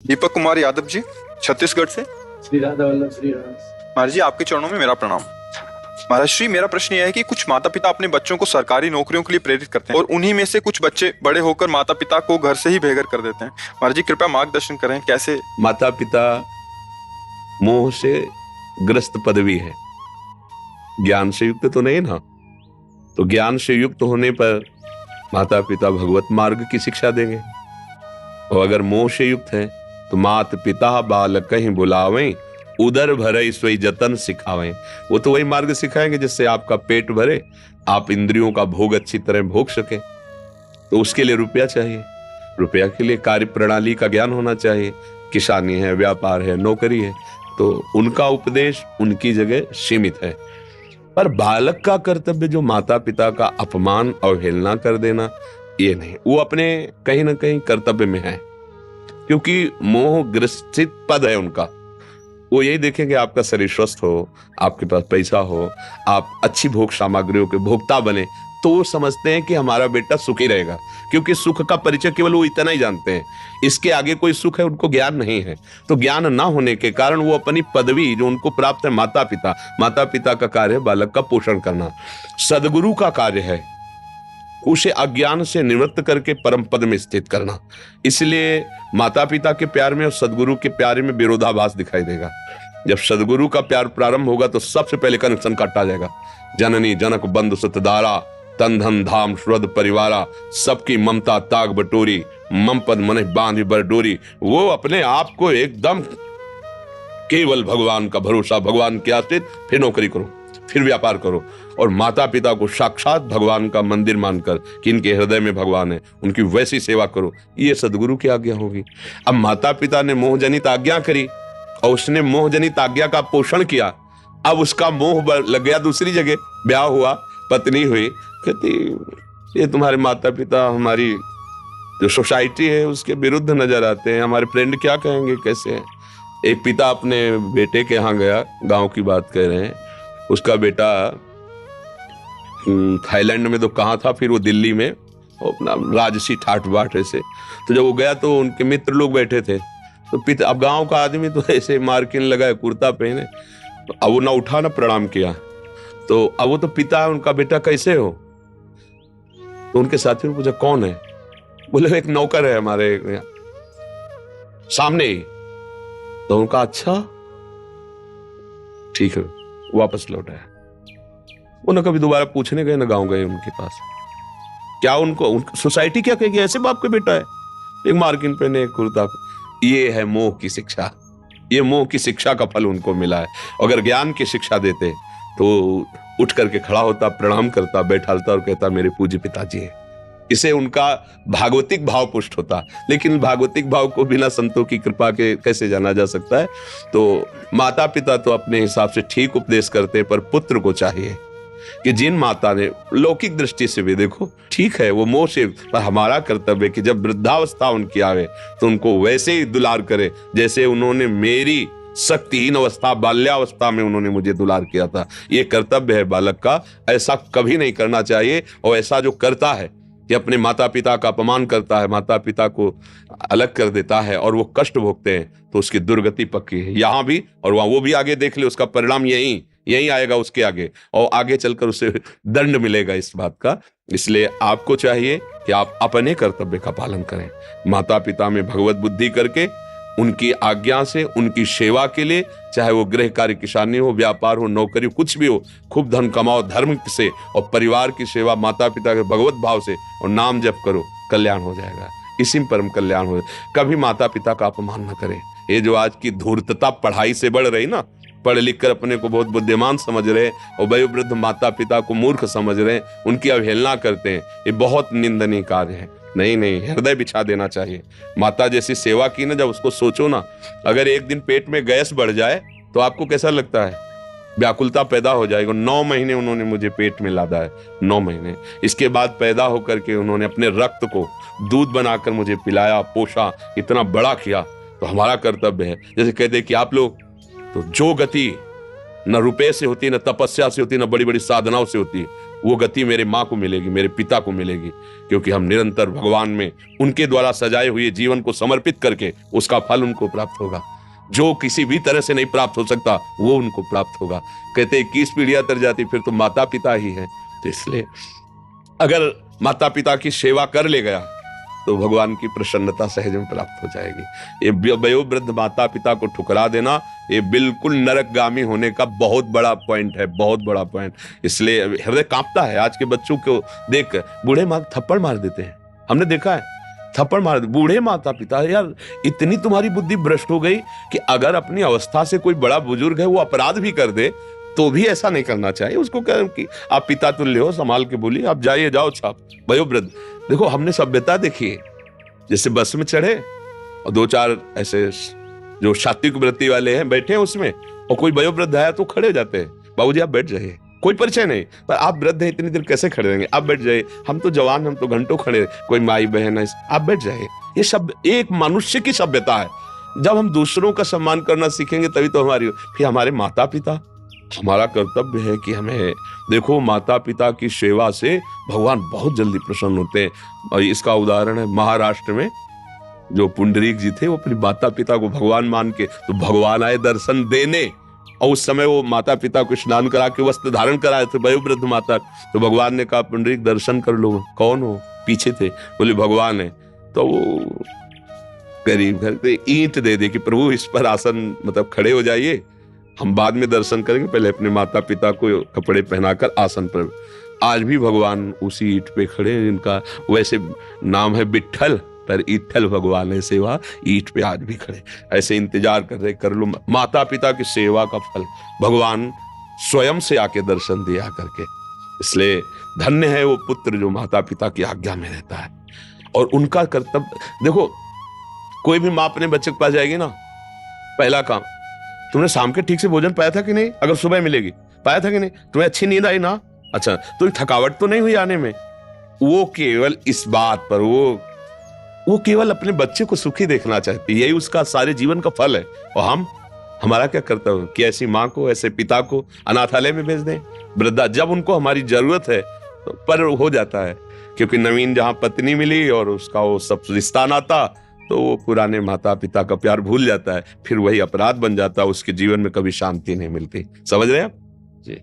दीपक कुमार यादव जी, छत्तीसगढ़ से। श्री राधा वल्लभ श्री राम। महाराज जी, आपके चरणों में मेरा प्रणाम। महाराज श्री, मेरा प्रश्न यह है कि कुछ माता पिता अपने बच्चों को सरकारी नौकरियों के लिए प्रेरित करते हैं और उन्हीं में से कुछ बच्चे बड़े होकर माता पिता को घर से ही बेघर कर देते हैं। महाराज जी, कृपया मार्गदर्शन करें, कैसे? माता पिता मोह से ग्रस्त पदवी है, ज्ञान से युक्त तो नहीं ना। तो ज्ञान से युक्त होने पर माता पिता भगवत मार्ग की शिक्षा देंगे, और अगर मोह से युक्त है तो मात पिता बालक कहीं बुलावें, उदर भरे सोई जतन सिखावें। वो तो वही मार्ग सिखाएंगे जिससे आपका पेट भरे, आप इंद्रियों का भोग अच्छी तरह भोग सके। तो उसके लिए रुपया चाहिए, रुपया के लिए कार्य प्रणाली का ज्ञान होना चाहिए। किसानी है, व्यापार है, नौकरी है, तो उनका उपदेश उनकी जगह सीमित है। पर बालक का कर्तव्य जो माता पिता का अपमान अवहेलना कर देना, ये नहीं। वो अपने कहीं ना कहीं कर्तव्य में है, क्योंकि मोह ग्रसित पद है उनका। वो यही देखेंगे आपका शरीर स्वस्थ हो, आपके पास पैसा हो, आप अच्छी भोग सामग्रियों के भोक्ता बने, तो वो समझते हैं कि हमारा बेटा सुखी रहेगा, क्योंकि सुख का परिचय केवल वो इतना ही जानते हैं। इसके आगे कोई सुख है उनको ज्ञान नहीं है। तो ज्ञान ना होने के कारण वो अपनी पदवी जो उनको प्राप्त है, माता पिता का कार्य है बालक का पोषण करना, सदगुरु का कार्य है उसे अज्ञान से निवृत्त करके परम पद में स्थित करना। इसलिए माता पिता के प्यार में और सदगुरु के प्यार में विरोधाभास दिखाई देगा। जब सदगुरु का प्यार प्रारंभ होगा तो सबसे पहले कनेक्शन काटा जाएगा। जननी जनक बंधु सतदारा, तन धन धाम श्रद्ध परिवारा, सबकी ममता ताग बटोरी, मम पद मन बांध बर डोरी। वो अपने आप को एकदम केवल भगवान का भरोसा, भगवान के आश्रित, फिर नौकरी करो, फिर व्यापार करो, और माता पिता को साक्षात भगवान का मंदिर मानकर कि इनके हृदय में भगवान है, उनकी वैसी सेवा करो। ये सदगुरु की आज्ञा होगी। अब माता पिता ने मोहजनित आज्ञा करी और उसने मोहजनित आज्ञा का पोषण किया। अब उसका मोह लग गया दूसरी जगह, ब्याह हुआ, पत्नी हुई, कहती ये तुम्हारे माता पिता हमारी जो सोसाइटी है उसके विरुद्ध नजर आते हैं, हमारे फ्रेंड क्या कहेंगे, कैसे हैं। एक पिता अपने बेटे के यहाँ गया, गांव की बात कह रहे हैं, उसका बेटा थाईलैंड में तो कहाँ था, फिर वो दिल्ली में अपना राजसी ठाट बाट ऐसे। तो जब वो गया तो उनके मित्र लोग बैठे थे, तो पिता, अब गांव का आदमी तो ऐसे मार्किन लगाए, कुर्ता पहने, तो अब वो ना उठा ना प्रणाम किया। तो अब वो तो पिता है, उनका बेटा कैसे हो। तो उनके साथियों ने पूछा कौन है, बोले एक नौकर है हमारे यहाँ सामने ही। तो उनका अच्छा ठीक है, वापस लौट आया। वो न कभी दोबारा पूछने गए, न गांव गए उनके पास। क्या उनको सोसाइटी क्या कहेगी, ऐसे बाप का बेटा है, एक मार्किन पहने, एक कुर्ता पे। ये है मोह की शिक्षा। ये मोह की शिक्षा का फल उनको मिला है। अगर ज्ञान की शिक्षा देते तो उठ करके खड़ा होता, प्रणाम करता, बैठालता और कहता मेरे पूज्य पिताजी हैं। इसे उनका भागवतिक भाव पुष्ट होता। लेकिन भागवतिक भाव को बिना संतों की कृपा के कैसे जाना जा सकता है। तो माता पिता तो अपने हिसाब से ठीक उपदेश करते, पर पुत्र को चाहिए कि जिन माता ने लौकिक दृष्टि से भी देखो ठीक है वो मोह से, पर हमारा कर्तव्य कि जब वृद्धावस्था उनकी आवे तो उनको वैसे ही दुलार करे जैसे उन्होंने मेरी शक्तिहीन अवस्था, बाल्यावस्था में उन्होंने मुझे दुलार किया था। ये कर्तव्य है बालक का, ऐसा कभी नहीं करना चाहिए। और ऐसा जो करता है कि अपने माता पिता का अपमान करता है, माता पिता को अलग कर देता है और वो कष्ट भोगते हैं, तो उसकी दुर्गति पक्की है, यहाँ भी और वहां। वो भी आगे देख ले, उसका परिणाम यही आएगा उसके आगे, और आगे चलकर उसे दंड मिलेगा इस बात का। इसलिए आपको चाहिए कि आप अपने कर्तव्य का पालन करें, माता पिता में भगवत बुद्धि करके उनकी आज्ञा से, उनकी सेवा के लिए, चाहे वो गृह कार्य, किसानी हो, व्यापार हो, नौकरी हो, कुछ भी हो, खूब धन कमाओ धर्म से, और परिवार की सेवा माता पिता के भगवत भाव से, और नाम जप करो, कल्याण हो जाएगा। इसी में परम कल्याण हो। कभी माता पिता का अपमान न करें। ये जो आज की धूर्तता पढ़ाई से बढ़ रही ना, पढ़ लिख कर अपने को बहुत बुद्धिमान समझ रहे और वयोवृद्ध माता पिता को मूर्ख समझ रहे, उनकी अवहेलना करते हैं, ये बहुत निंदनीय कार्य है। नहीं, हृदय बिछा देना चाहिए। माता जैसी सेवा की ना, जब उसको सोचो ना, अगर एक दिन पेट में गैस बढ़ जाए तो आपको कैसा लगता है, व्याकुलता पैदा हो जाएगी। 9 महीने उन्होंने मुझे पेट में लादा है, 9 महीने। इसके बाद पैदा होकर के उन्होंने अपने रक्त को दूध बनाकर मुझे पिलाया, पोषा, इतना बड़ा किया। तो हमारा कर्तव्य है, जैसे कहते कि आप लोग तो जो गति न रुपए से होती, न तपस्या से होती, न बड़ी बड़ी साधनाओं से होती, वो गति मेरे माँ को मिलेगी, मेरे पिता को मिलेगी, क्योंकि हम निरंतर भगवान में उनके द्वारा सजाए हुए जीवन को समर्पित करके उसका फल उनको प्राप्त होगा। जो किसी भी तरह से नहीं प्राप्त हो सकता वो उनको प्राप्त होगा। कहते 21 पीढ़ियां तर जाती फिर तो माता पिता ही हैं। तो इसलिए अगर माता पिता की सेवा कर ले गया तो भगवान की प्रसन्नता सहज में प्राप्त हो जाएगी। ये वयोवृद्ध माता पिता को ठुकरा देना ये बिल्कुल नरकगामी होने का बहुत बड़ा पॉइंट है, बहुत बड़ा पॉइंट। इसलिए हृदय कांपता है आज के बच्चों को देख कर। बूढ़े माँ थप्पड़ मार देते हैं, हमने देखा है, थप्पड़ मार। बूढ़े माता पिता, यार इतनी तुम्हारी बुद्धि भ्रष्ट हो गई कि अगर अपनी अवस्था से कोई बड़ा बुजुर्ग है वो अपराध भी कर दे तो भी ऐसा नहीं करना चाहिए। उसको कह कि आप पिता तुल्य हो, संभाल के बोलिए, आप जाइए, जाओ छाप। वयोवृद्ध, देखो हमने सभ्यता देखी है, जैसे बस में चढ़े और 2-4 ऐसे जो सात्विक वृत्ति वाले हैं बैठे हैं उसमें, और कोई वयोवृद्ध आया तो खड़े हो जाते हैं, बाबूजी आप बैठ जाइए, कोई परिचय नहीं, पर आप वृद्ध हैं इतनी देर कैसे खड़े रहेंगे, आप बैठ जाइए, हम तो जवान, हम तो घंटों खड़े, कोई माई बहन है, आप बैठ जाइए। ये सब एक मनुष्य की सभ्यता है। जब हम दूसरों का सम्मान करना सीखेंगे तभी तो हमारी। फिर हमारे माता पिता, हमारा कर्तव्य है कि हमें, देखो माता पिता की सेवा से भगवान बहुत जल्दी प्रसन्न होते हैं। और इसका उदाहरण है महाराष्ट्र में जो पुंडरीक जी थे, वो अपने माता पिता को भगवान मान के, तो भगवान आए दर्शन देने, और उस समय वो माता पिता को स्नान करा के वस्त्र धारण कराए थे, वयोवृद्ध माता। तो भगवान ने कहा पुंडरीक दर्शन कर लो। कौन हो? पीछे थे, बोले भगवान है। तो वो गरीब घर पे ईंट दे दे कि प्रभु इस पर आसन, मतलब खड़े हो जाइए, हम बाद में दर्शन करेंगे, पहले अपने माता पिता को कपड़े पहनाकर आसन पर। आज भी भगवान उसी ईंट पे खड़े हैं, जिनका वैसे नाम है विट्ठल, पर ईठल भगवान है, सेवा ईंट पे आज भी खड़े, ऐसे इंतजार कर रहे, कर लो। माता पिता की सेवा का फल भगवान स्वयं से आके दर्शन दिया करके। इसलिए धन्य है वो पुत्र जो माता पिता की आज्ञा में रहता है। और उनका कर्तव्य देखो, कोई भी माँ अपने बच्चे के पास जाएगी ना, पहला काम, तुमने शाम के ठीक से भोजन पाया था कि नहीं? अगर सुबह मिलेगी, पाया था कि नहीं? तुम्हें अच्छी नींद आई ना? अच्छा, तो थकावट तो नहीं हुई आने में? वो केवल इस बात पर, वो केवल अपने बच्चे को सुखी देखना चाहती है, यही उसका सारे जीवन का फल है। और हमारा क्या कर्तव्य कि ऐसी माँ को, ऐसे पिता को अनाथालय में भेज दें, वृद्धा, जब उनको हमारी जरूरत है तो पर हो जाता है। क्योंकि नवीन जहां पत्नी मिली और उसका वो सब रिश्ता नाता, तो वो पुराने माता पिता का प्यार भूल जाता है, फिर वही अपराध बन जाता है, उसके जीवन में कभी शांति नहीं मिलती। समझ रहे हैं आप जी?